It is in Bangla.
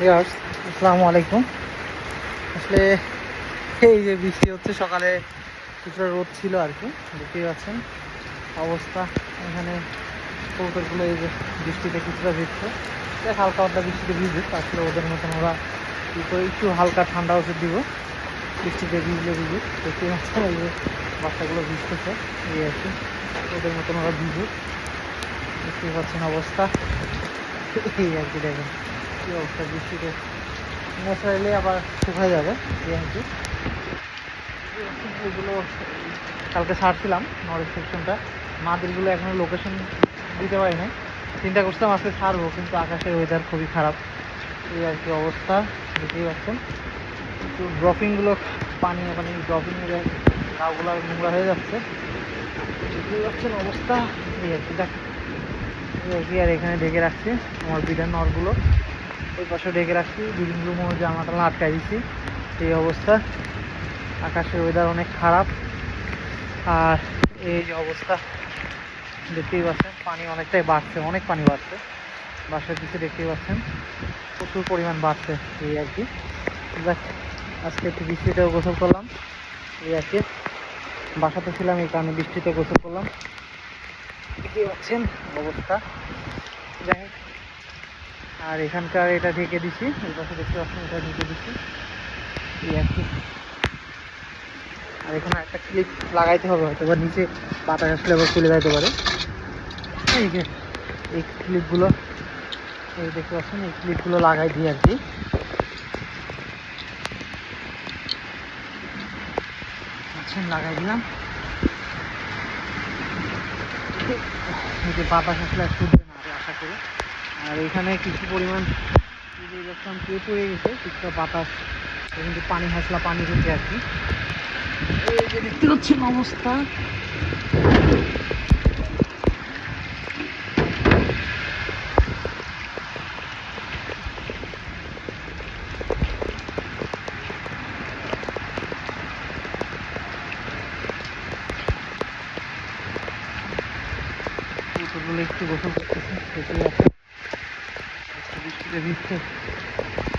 ইয়ার্স আসসালামু আলাইকুম। আসলে এই যে বৃষ্টি হচ্ছে, সকালে কিছুটা রোদ ছিল আর কি, দেখতেই পাচ্ছেন অবস্থা। এখানে কবুতরগুলো এই যে বৃষ্টিতে কিছুটা ভিজছে, হালকা হালকা বৃষ্টিতে ভিজুক, আসলে ওদের মতন ওরা কী করে একটু হালকা ঠান্ডা ওষুধ দিব, বৃষ্টিতে ভিজলে ভিজুক। দেখতেই পাচ্ছেন এই যে বাচ্চাগুলো ভিজতেছে, এই আর কি, ওদের মতন ওরা ভিজুক। দেখতেই পাচ্ছেন অবস্থা, এই আর কি, দেখেন কী অবস্থা বৃষ্টিতে। ন্যাচারালি আবার শুকায় যাবে এই আর কি। এগুলো কালকে ছাড়ছিলাম নরেশ সেকশনটা, মাদিরগুলো এখনও লোকেশন দিতে পারি নাই। চিন্তা করছিলাম আজকে ছাড়বো, কিন্তু আকাশের ওয়েদার খুবই খারাপ, এই আর কি অবস্থা। দেখতেই পাচ্ছেন কিন্তু ড্রপিংগুলো পানি ড্রপিংয়ের গাগুলো নোংরা হয়ে যাচ্ছে, দেখতেই পাচ্ছেন অবস্থা। এই আর কি এই আর কি। আর এখানে ঢেকে রাখছি আমার বিধান নরগুলো, ওই পাশে ঢেকে রাখছি, বিল্ডিংগুলো মনে জামাটা আটকাই দিচ্ছি, এই অবস্থা। আকাশের ওয়েদার অনেক খারাপ, আর এই যে অবস্থা দেখতেই পাচ্ছেন, পানি অনেকটাই বাড়ছে, অনেক পানি বাড়ছে বাসার দিকে, দেখতেই পাচ্ছেন প্রচুর পরিমাণ বাড়ছে, এই আর কি। আজকে একটু বৃষ্টিতেও গোসল করলাম, এই আর কি। বাসাতে ছিলাম এই কারণে বৃষ্টিতে গোসল করলাম, দেখতেই পাচ্ছেন অবস্থা। যাই হোক, আর এখানকার এটা ঢেকে দিছি, এই পাশে দেখতে পাচ্ছেন এটা ঢেকে দিছি, এই আর কি। আর এখানে একটা ক্লিপ লাগাইতে হবে, হয়তো বা নিচে বাতাস আসলে আবার খুলে যেতে পারে। এই যে এই ক্লিপগুলো, এই দেখতে পাচ্ছেন এই ক্লিপগুলো লাগাই দিই আর কি। আচ্ছা, লাগাই দিলাম, এই যে বাতাস আসলে আর ছুটবে না আশা করি। আর এখানে কিছু পরিমাণ দেখলাম কেউ পড়ে গেছে, কিছুটা বাতাস, কিন্তু পানি হাসলা পানি ঢুকে আর কি। এই যে দেখতে পাচ্ছেন অবস্থা, কবুতরগুলো একটু গোসল করতেছে, সেটাই আছে, বৃষ্টিতে ভিজছে।